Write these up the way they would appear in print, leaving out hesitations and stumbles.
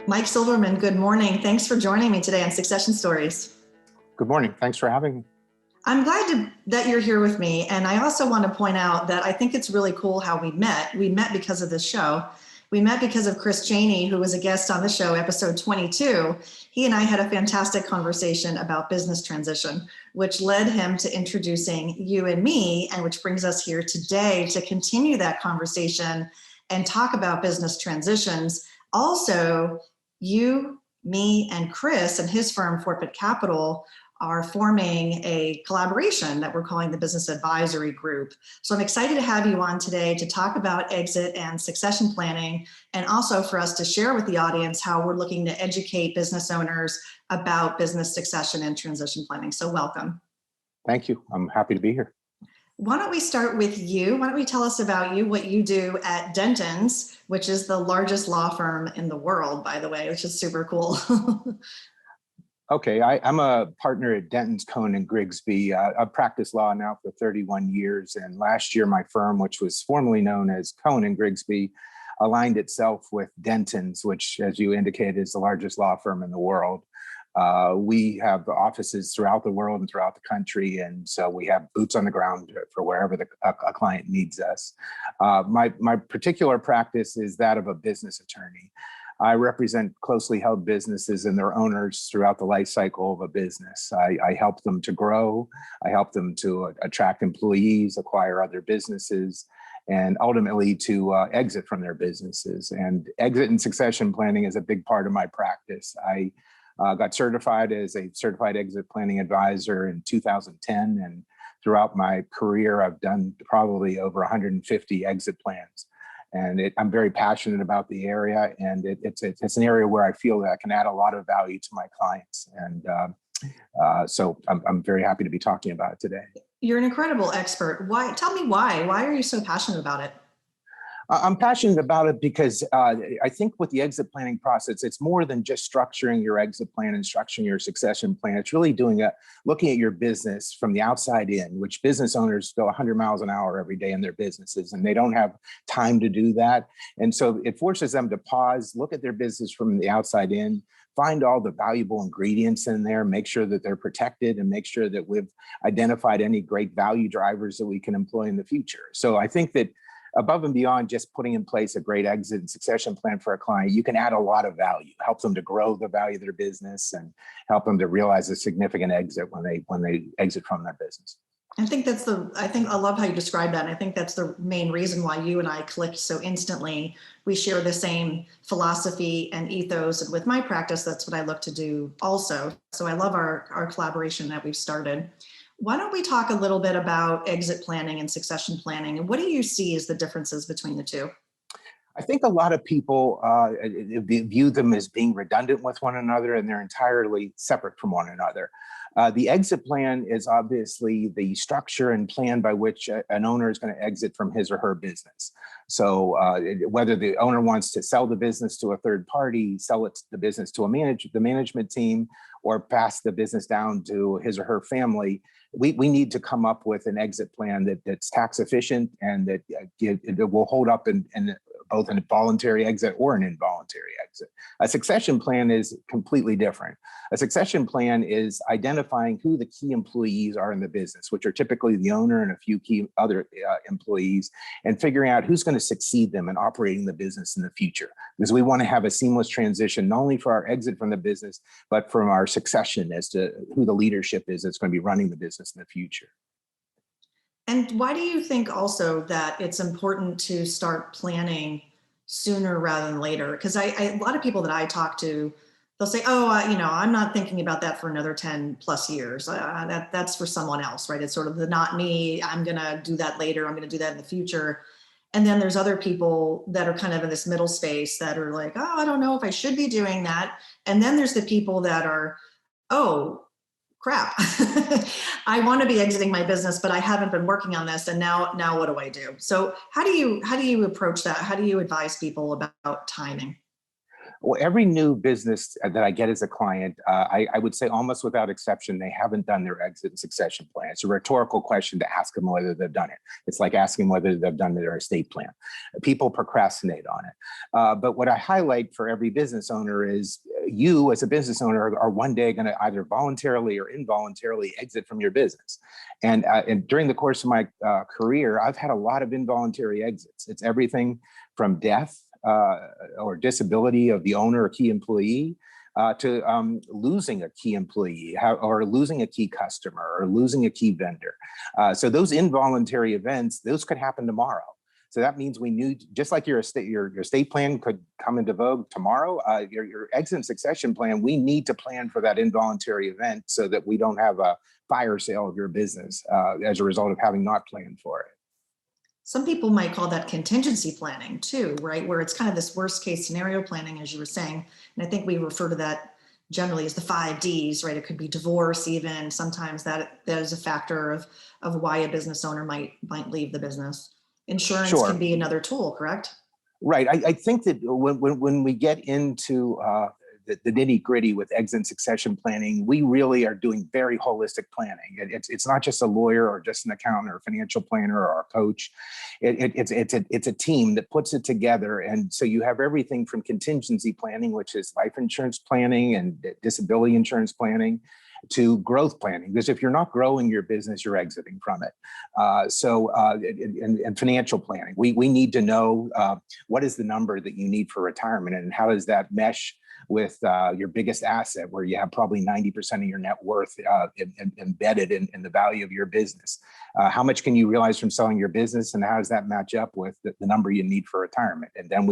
Mike Silverman, good morning. Thanks for joining me today on Succession Stories. Good morning. Thanks for having me. I'm glad that you're here with me. And I also want to point out that I think it's really cool how we met. We met because of this show. We met because of Chris Cheney, who was a guest on the show, episode 22. He and I had a fantastic conversation about business transition, which led him to introducing you and me, and which brings us here today to continue that conversation and talk about business transitions. Also, you, me, and Chris and his firm, Fort Pitt Capital, are forming a collaboration that we're calling the Business Advisory Group. So I'm excited to have you on today to talk about exit and succession planning, and also for us to share with the audience how we're looking to educate business owners about business succession and transition planning. So welcome. Thank you. I'm happy to be here. Why don't we start with you? Why don't we tell us about you, what you do at Dentons, which is the largest law firm in the world, by the way, which is super cool. Okay, I'm a partner at Dentons Cohen Grigsby. I've practiced law now for 31 years, and last year my firm, which was formerly known as Cohen Grigsby, aligned itself with Dentons, which, as you indicated, is the largest law firm in the world. We have offices throughout the world and throughout the country, and so we have boots on the ground for wherever a client needs us. My particular practice is that of a business attorney. I represent closely held businesses and their owners throughout the life cycle of a business. I help them to grow. I help them to attract employees, acquire other businesses, and ultimately to exit from their businesses. And exit and succession planning is a big part of my practice. I got certified as a certified exit planning advisor in 2010. And throughout my career, I've done probably over 150 exit plans. And I'm very passionate about the area, and it's an area where I feel that I can add a lot of value to my clients. And so I'm very happy to be talking about it today. You're an incredible expert. Why? Tell me why. Why are you so passionate about it? I'm passionate about it because I think with the exit planning process, it's more than just structuring your exit plan and structuring your succession plan. It's really looking at your business from the outside in, which business owners go 100 miles an hour every day in their businesses, and they don't have time to do that. And so it forces them to pause, look at their business from the outside in, find all the valuable ingredients in there, make sure that they're protected, and make sure that we've identified any great value drivers that we can employ in the future. So I think that above and beyond just putting in place a great exit and succession plan for a client, you can add a lot of value, help them to grow the value of their business, and help them to realize a significant exit when they exit from their business. I think I love how you describe that. And I think that's the main reason why you and I clicked so instantly. We share the same philosophy and ethos. And with my practice, that's what I look to do also. So I love our collaboration that we've started. Why don't we talk a little bit about exit planning and succession planning, and what do you see as the differences between the two? I think a lot of people view them as being redundant with one another, and they're entirely separate from one another. The exit plan is obviously the structure and plan by which an owner is going to exit from his or her business. So whether the owner wants to sell the business to a third party, sell the business to the management team, or pass the business down to his or her family, we need to come up with an exit plan that's tax efficient and that it will hold up in both a voluntary exit or an involuntary exit. A succession plan is completely different. A succession plan is identifying who the key employees are in the business, which are typically the owner and a few key other employees, and figuring out who's going to succeed them in operating the business in the future. Because we want to have a seamless transition, not only for our exit from the business, but from our succession as to who the leadership is that's going to be running the business in the future. And why do you think also that it's important to start planning sooner rather than later? Because a lot of people that I talk to, they'll say, oh, I'm not thinking about that for another 10 plus years. That's for someone else, right? It's sort of the not me, I'm going to do that later, I'm going to do that in the future. And then there's other people that are kind of in this middle space that are like, oh, I don't know if I should be doing that. And then there's the people that are, oh, crap, I want to be exiting my business, but I haven't been working on this. And now what do I do? So how do you approach that? How do you advise people about timing? Well, every new business that I get as a client, I would say almost without exception, they haven't done their exit and succession plan. It's a rhetorical question to ask them whether they've done it. It's like asking whether they've done their estate plan. People procrastinate on it. But what I highlight for every business owner is you as a business owner are one day going to either voluntarily or involuntarily exit from your business. And during the course of my career, I've had a lot of involuntary exits. It's everything from death or disability of the owner or key employee to losing a key employee or losing a key customer or losing a key vendor. So those involuntary events, those could happen tomorrow. So that means we knew, just like your estate plan could come into vogue tomorrow, your exit and succession plan, we need to plan for that involuntary event so that we don't have a fire sale of your business as a result of having not planned for it. Some people might call that contingency planning too, right? Where it's kind of this worst case scenario planning, as you were saying. And I think we refer to that generally as the 5 Ds, right? It could be divorce even. Sometimes that is a factor of why a business owner might leave the business. Insurance Sure. can be another tool, correct? Right. I think that when we get into the nitty gritty with exit and succession planning, we really are doing very holistic planning. It's not just a lawyer or just an accountant or a financial planner or a coach. It's a team that puts it together. And so you have everything from contingency planning, which is life insurance planning and disability insurance planning, to growth planning, because if you're not growing your business, you're exiting from it. And financial planning, we need to know what is the number that you need for retirement and how does that mesh with your biggest asset, where you have probably 90% of your net worth embedded in the value of your business. How much can you realize from selling your business, and how does that match up with the number you need for retirement? And then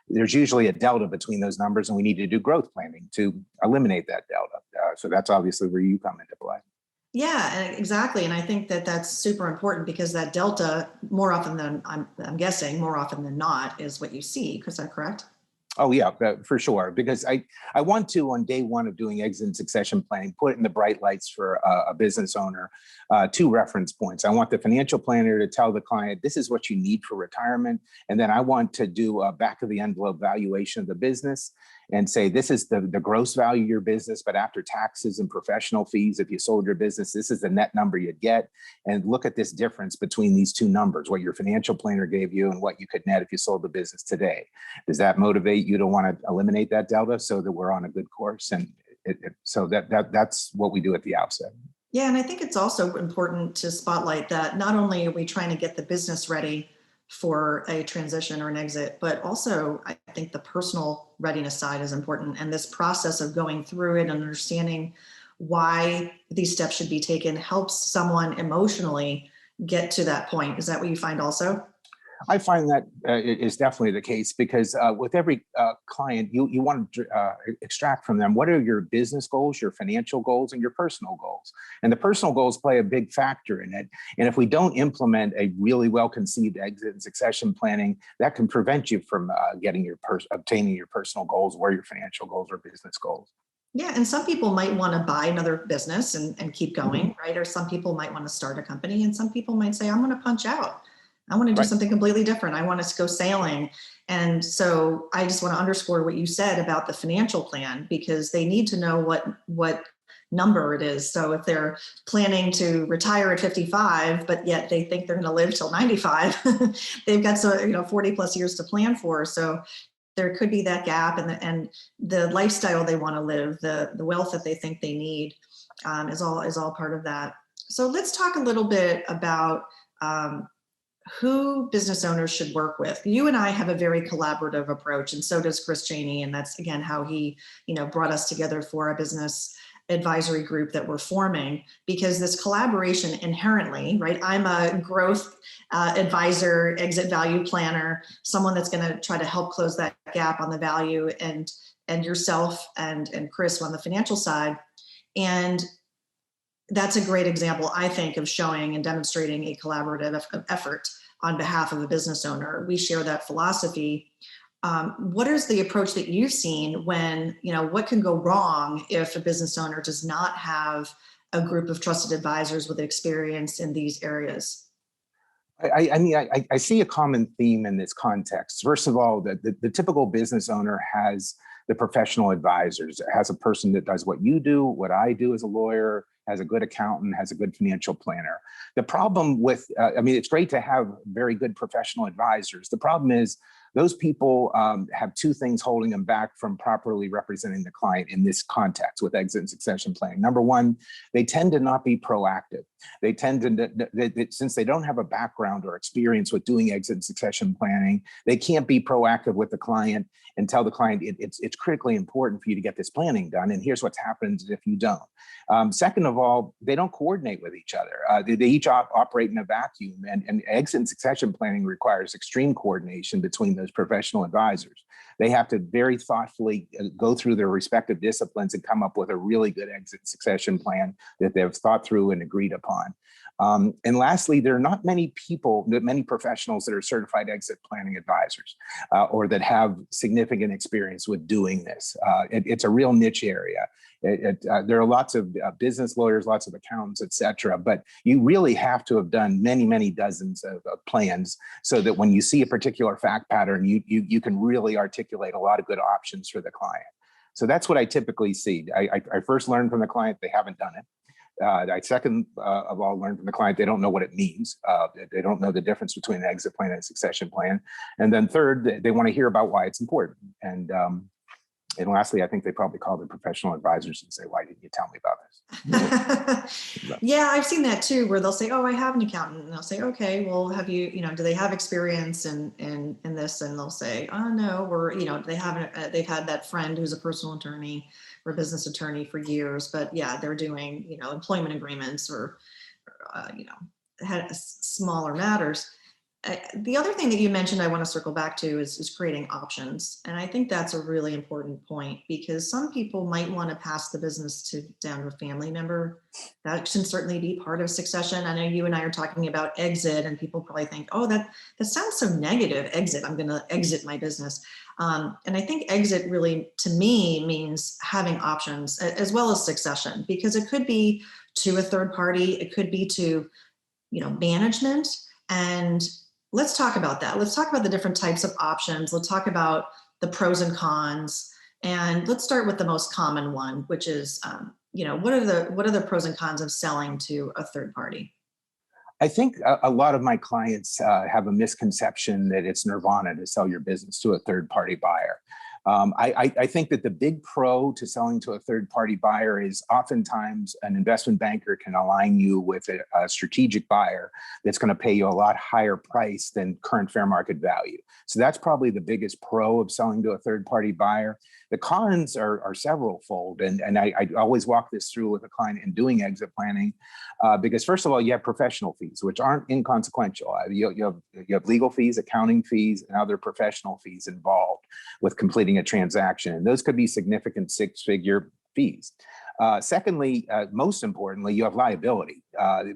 there's usually a delta between those numbers, and we need to do growth planning to eliminate that delta. So that's obviously where you come into play. Yeah, exactly. And I think that that's super important, because that delta, more often than I'm guessing, more often than not, is what you see. Is that correct? Oh yeah, for sure. Because I want to, on day one of doing exit and succession planning, put in the bright lights for a business owner 2 reference points. I want the financial planner to tell the client, this is what you need for retirement. And then I want to do a back of the envelope valuation of the business and say, this is the gross value of your business, but after taxes and professional fees, if you sold your business, this is the net number you'd get. And look at this difference between these 2 numbers, what your financial planner gave you and what you could net if you sold the business today. Does that motivate you to want to eliminate that delta so that we're on a good course? And so that's what we do at the outset. Yeah, and I think it's also important to spotlight that not only are we trying to get the business ready for a transition or an exit, but also I think the personal readiness side is important. And this process of going through it and understanding why these steps should be taken helps someone emotionally get to that point. Is that what you find also? I find that is definitely the case, because with every client, you want to extract from them what are your business goals, your financial goals, and your personal goals. And the personal goals play a big factor in it. And if we don't implement a really well-conceived exit and succession planning, that can prevent you from obtaining your personal goals or your financial goals or business goals. Yeah, and some people might want to buy another business and keep going, right? Or some people might want to start a company, and some people might say, I'm going to punch out. I want to do something completely different. I want us to go sailing. And so I just want to underscore what you said about the financial plan, because they need to know what number it is. So if they're planning to retire at 55, but yet they think they're going to live till 95, they've got 40 plus years to plan for. So there could be that gap, and the lifestyle they want to live, the wealth that they think they need is all part of that. So let's talk a little bit about who business owners should work with. You and I have a very collaborative approach, and so does Chris Cheney. And that's, again, how he, brought us together for a business advisory group that we're forming, because this collaboration inherently, right? I'm a growth advisor, exit value planner, someone that's going to try to help close that gap on the value, and yourself and Chris on the financial side. And that's a great example, I think, of showing and demonstrating a collaborative effort on behalf of a business owner. We share that philosophy. What is the approach that you've seen when, what can go wrong if a business owner does not have a group of trusted advisors with experience in these areas? I see a common theme in this context. First of all, the typical business owner has the professional advisors. It has a person that does what you do, what I do as a lawyer, has a good accountant, has a good financial planner. The problem with, I mean, it's great to have very good professional advisors. The problem is those people have two things holding them back from properly representing the client in this context with exit and succession planning. Number one, they tend to not be proactive. They tend to, since they don't have a background or experience with doing exit and succession planning, they can't be proactive with the client and tell the client it's critically important for you to get this planning done. And here's what happens if you don't. Second of all, they don't coordinate with each other. They each operate in a vacuum, and exit and succession planning requires extreme coordination between those professional advisors. They have to very thoughtfully go through their respective disciplines and come up with a really good exit and succession plan that they've thought through and agreed upon. And lastly, there are not many professionals that are certified exit planning advisors or that have significant experience with doing this. It's a real niche area. There are lots of business lawyers, lots of accountants, et cetera, but you really have to have done many dozens of plans so that when you see a particular fact pattern, you can really articulate a lot of good options for the client. So that's what I typically see. I first learned from the client they haven't done it. I second of all learned from the client they don't know what it means. They don't know the difference between an exit plan and a succession plan. And then third, they want to hear about why it's important. And lastly, I think they probably call their professional advisors and say, why didn't you tell me about this? Yeah, I've seen that too, where they'll say, oh, I have an accountant. And I'll say, okay, well, have you, do they have experience in this? And they'll say, oh, no, they've had that friend who's a personal attorney or a business attorney for years, but yeah, they're doing, employment agreements or had smaller matters. The other thing that you mentioned I want to circle back to is creating options. And I think that's a really important point because some people might want to pass the business down to a family member. That can certainly be part of succession. I know you and I are talking about exit and people probably think, oh, that sounds so negative, exit, I'm going to exit my business. And I think exit really, to me, means having options as well as succession, because it could be to a third party, it could be to, management. And let's talk about that. Let's talk about the different types of options. Let's talk about the pros and cons. And let's start with the most common one, which is, what are the pros and cons of selling to a third party? I think a lot of my clients have a misconception that it's nirvana to sell your business to a third party buyer. I think that the big pro to selling to a third party buyer is oftentimes an investment banker can align you with a strategic buyer that's going to pay you a lot higher price than current fair market value. So that's probably the biggest pro of selling to a third party buyer. The cons are several fold. And I always walk this through with a client in doing exit planning because first of all, you have professional fees, which aren't inconsequential. You have legal fees, accounting fees, and other professional fees involved with completing a transaction. And those could be significant six-figure fees. Secondly, most importantly, you have liability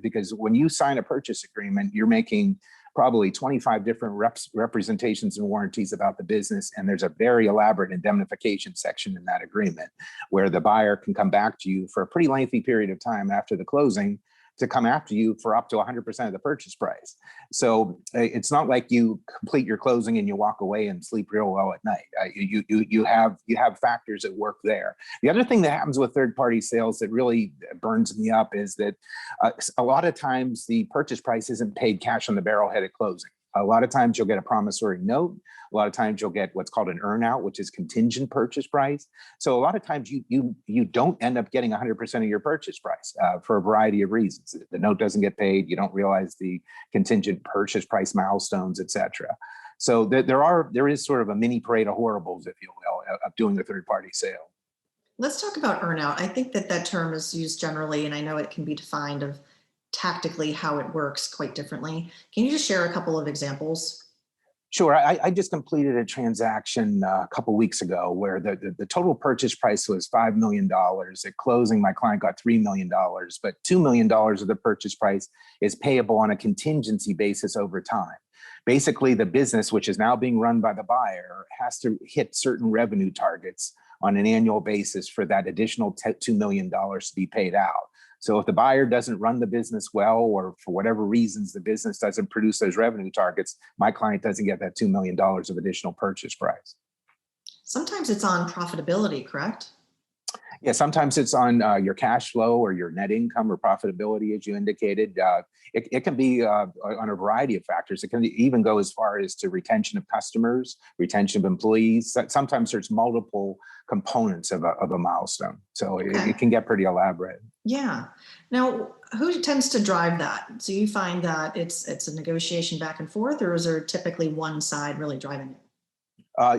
because when you sign a purchase agreement, you're making probably 25 different representations and warranties about the business. And there's a very elaborate indemnification section in that agreement where the buyer can come back to you for a pretty lengthy period of time after the closing to come after you for up to 100% of the purchase price. So it's not like you complete your closing and you walk away and sleep real well at night. You have factors at work there. The other thing that happens with third-party sales that really burns me up is that a lot of times the purchase price isn't paid cash on the barrelhead at closing. A lot of times you'll get a promissory note. A lot of times you'll get what's called an earnout, which is contingent purchase price. So a lot of times you don't end up getting 100% of your purchase price for a variety of reasons. The note doesn't get paid. You don't realize the contingent purchase price milestones, et cetera. So there is sort of a mini parade of horribles, if you will, of doing a third-party sale. Let's talk about earnout. I think that term is used generally, and I know it can be defined of tactically how it works quite differently. Can you just share a couple of examples? Sure. I just completed a transaction a couple of weeks ago where the total purchase price was $5 million. At closing, my client got $3 million, but $2 million of the purchase price is payable on a contingency basis over time. Basically, the business, which is now being run by the buyer, has to hit certain revenue targets on an annual basis for that additional $2 million to be paid out. So if the buyer doesn't run the business well, or for whatever reasons, the business doesn't produce those revenue targets, my client doesn't get that $2 million of additional purchase price. Sometimes it's on profitability, correct? Yeah, sometimes it's on your cash flow or your net income or profitability, as you indicated. It can be on a variety of factors. It can even go as far as to retention of customers, retention of employees. Sometimes there's multiple components of a milestone. So Okay. it can get pretty elaborate. Yeah. Now, who tends to drive that? So you find that it's a negotiation back and forth, or is there typically one side really driving it?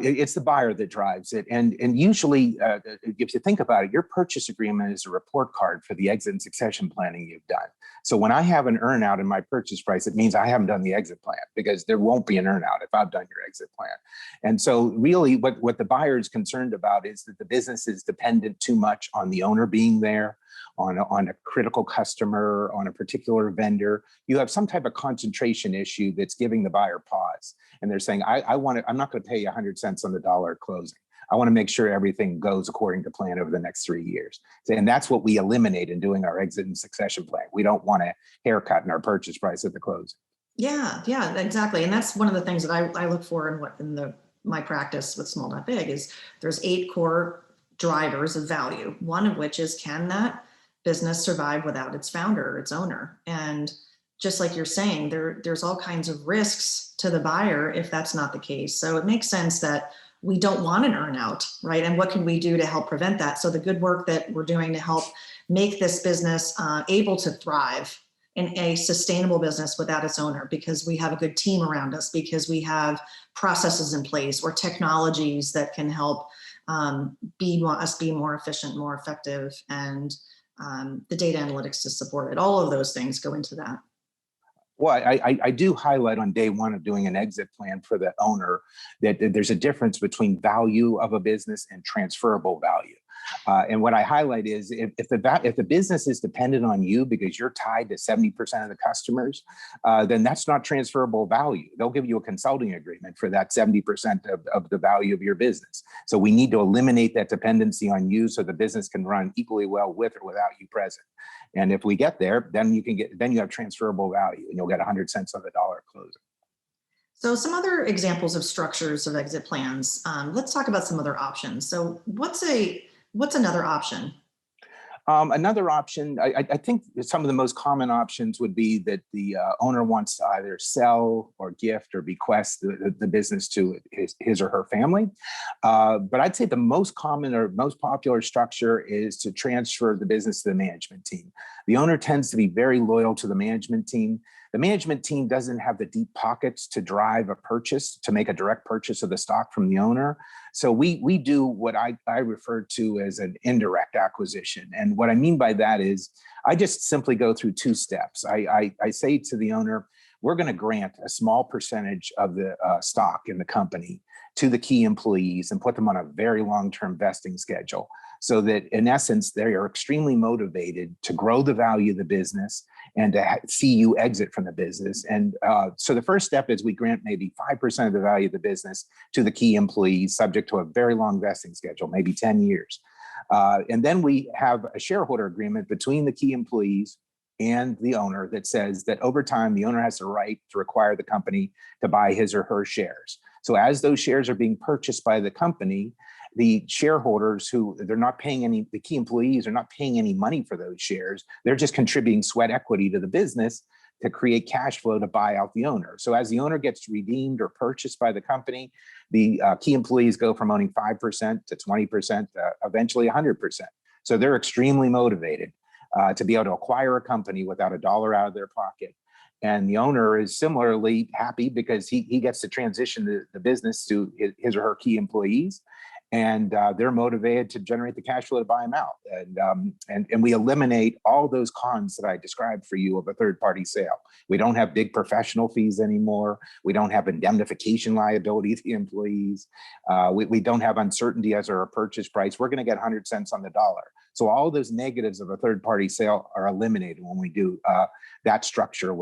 It's the buyer that drives it. And usually, if you think about it, your purchase agreement is a report card for the exit and succession planning you've done. So when I have an earnout in my purchase price, it means I haven't done the exit plan, because there won't be an earnout if I've done your exit plan. And so really what the buyer is concerned about is that the business is dependent too much on the owner being there, on a critical customer, on a particular vendor. You have some type of concentration issue that's giving the buyer pause. And they're saying, I'm not going to pay you 100 cents on the dollar at closing. I want to make sure everything goes according to plan over the next 3 years. And that's what we eliminate in doing our exit and succession plan. We don't want a haircut in our purchase price at the closing. Yeah, exactly. And that's one of the things that I look for in my practice with Small Not Big is there's 8 core drivers of value. One of which is, can that business survive without its founder or its owner? And just like you're saying, there's all kinds of risks to the buyer if that's not the case. So it makes sense that we don't want an earnout, right? And what can we do to help prevent that? So the good work that we're doing to help make this business able to thrive in a sustainable business without its owner, because we have a good team around us, because we have processes in place or technologies that can help be more efficient, more effective, and the data analytics to support it. All of those things go into that. Well, I do highlight on day one of doing an exit plan for the owner that there's a difference between value of a business and transferable value. And what I highlight is if the business is dependent on you because you're tied to 70% of the customers, then that's not transferable value. They'll give you a consulting agreement for that 70% of the value of your business. So we need to eliminate that dependency on you so the business can run equally well with or without you present. And if we get there, then you have transferable value, and you'll get 100 cents on the dollar at closing. So some other examples of structures of exit plans. Let's talk about some other options. So what's another option? Another option, I think some of the most common options would be that the owner wants to either sell or gift or bequest the business to his or her family. But I'd say the most common or most popular structure is to transfer the business to the management team. The owner tends to be very loyal to the management team. The management team doesn't have the deep pockets to drive a purchase, to make a direct purchase of the stock from the owner. So we do what I refer to as an indirect acquisition. And what I mean by that is I just simply go through 2 steps. I say to the owner, we're going to grant a small percentage of the stock in the company to the key employees and put them on a very long-term vesting schedule, so that in essence, they are extremely motivated to grow the value of the business and to see you exit from the business. And so the first step is we grant maybe 5% of the value of the business to the key employees, subject to a very long vesting schedule, maybe 10 years. And then we have a shareholder agreement between the key employees and the owner that says that over time, the owner has the right to require the company to buy his or her shares. So as those shares are being purchased by the company, the shareholders the key employees are not paying any money for those shares. They're just contributing sweat equity to the business to create cash flow to buy out the owner. So as the owner gets redeemed or purchased by the company, the key employees go from owning 5% to 20%, eventually 100%. So they're extremely motivated to be able to acquire a company without a dollar out of their pocket. And the owner is similarly happy because he gets to transition the business to his or her key employees. And they're motivated to generate the cash flow to buy them out. And we eliminate all those cons that I described for you of a third-party sale. We don't have big professional fees anymore. We don't have indemnification liability to the employees. We don't have uncertainty as our purchase price. We're going to get 100 cents on the dollar. So all those negatives of a third-party sale are eliminated when we do that structure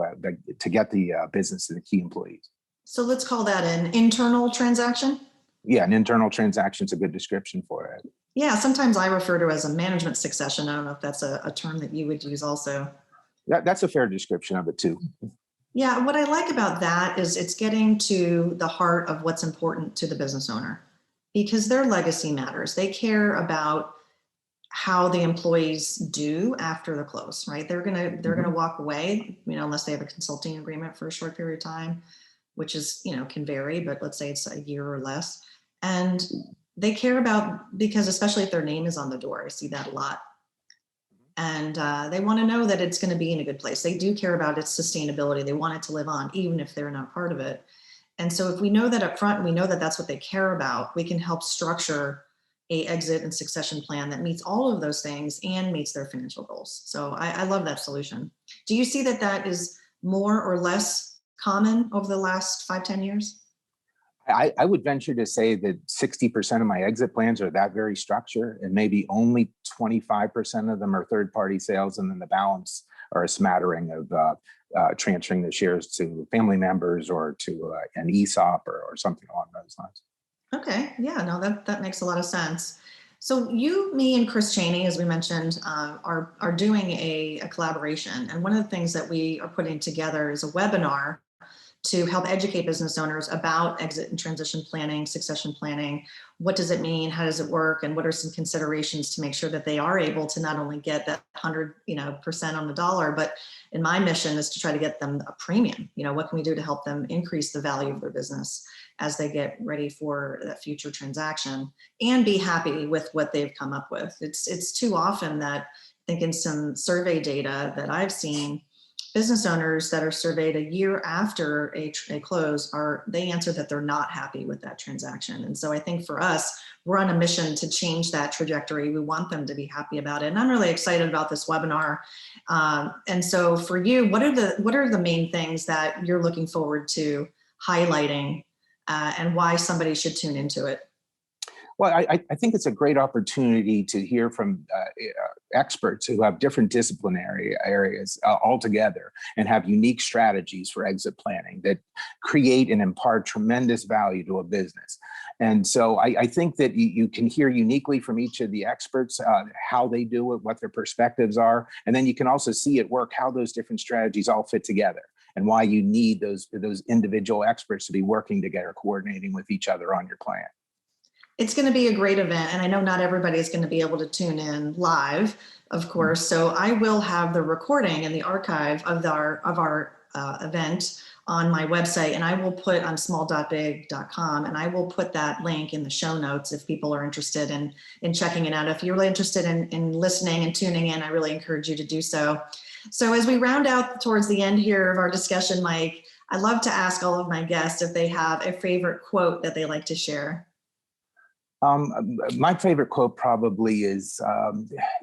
to get the business to the key employees. So let's call that an internal transaction. Yeah, an internal transaction is a good description for it. Yeah, sometimes I refer to it as a management succession. I don't know if that's a term that you would use also. That's a fair description of it too. Yeah, what I like about that is it's getting to the heart of what's important to the business owner. because their legacy matters. They care about how the employees do after the close, right? They're gonna walk away, unless they have a consulting agreement for a short period of time, which is, can vary, but let's say it's a year or less. And they care about, because especially if their name is on the door, I see that a lot. And they want to know that it's going to be in a good place. They do care about its sustainability. They want it to live on, even if they're not part of it. And so if we know that up front, we know that that's what they care about, we can help structure a exit and succession plan that meets all of those things and meets their financial goals. So I love that solution. Do you see that that is more or less common over the last 5-10 years? I would venture to say that 60% of my exit plans are that very structure, and maybe only 25% of them are third-party sales, and then the balance are a smattering of transferring the shares to family members or to an ESOP or something along those lines. Okay, yeah, no, that makes a lot of sense. So you, me, and Chris Cheney, as we mentioned, are doing a collaboration, and one of the things that we are putting together is a webinar to help educate business owners about exit and transition planning, succession planning. What does it mean? How does it work? And what are some considerations to make sure that they are able to not only get that 100% on the dollar, but in my mission is to try to get them a premium. What can we do to help them increase the value of their business as they get ready for that future transaction and be happy with what they've come up with? It's too often that, I think in some survey data that I've seen, business owners that are surveyed a year after a close they answer that they're not happy with that transaction. And so I think for us, we're on a mission to change that trajectory. We want them to be happy about it. And I'm really excited about this webinar. And so for you, what are the main things that you're looking forward to highlighting and why somebody should tune into it? Well, I think it's a great opportunity to hear from experts who have different disciplinary areas altogether and have unique strategies for exit planning that create and impart tremendous value to a business. And so I think that you can hear uniquely from each of the experts how they do it, what their perspectives are, and then you can also see at work how those different strategies all fit together and why you need those individual experts to be working together, coordinating with each other on your plan. It's going to be a great event, and I know not everybody is going to be able to tune in live, of course. So I will have the recording and the archive of our event on my website, and I will put on small.big.com, and I will put that link in the show notes if people are interested in checking it out. If you're really interested in listening and tuning in, I really encourage you to do so. So as we round out towards the end here of our discussion, Mike, I love to ask all of my guests if they have a favorite quote that they like to share. My favorite quote probably is,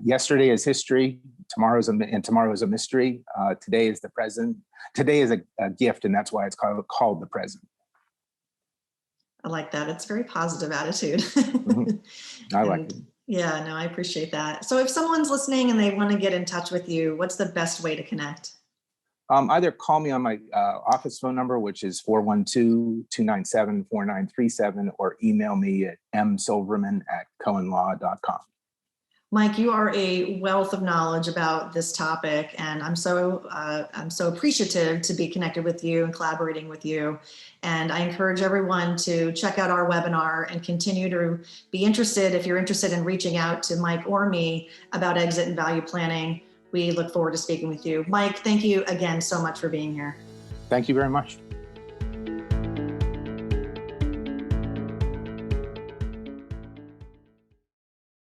yesterday is history, tomorrow is a mystery. Today is the present. Today is a gift, and that's why it's called the present. I like that. It's a very positive attitude. I like it. Yeah, no, I appreciate that. So if someone's listening and they want to get in touch with you, what's the best way to connect? Either call me on my office phone number, which is 412-297-4937, or email me at msilverman@cohenlaw.com. Mike, you are a wealth of knowledge about this topic, and I'm so appreciative to be connected with you and collaborating with you. And I encourage everyone to check out our webinar and continue to be interested. If you're interested in reaching out to Mike or me about exit and value planning, we look forward to speaking with you. Mike, thank you again so much for being here. Thank you very much.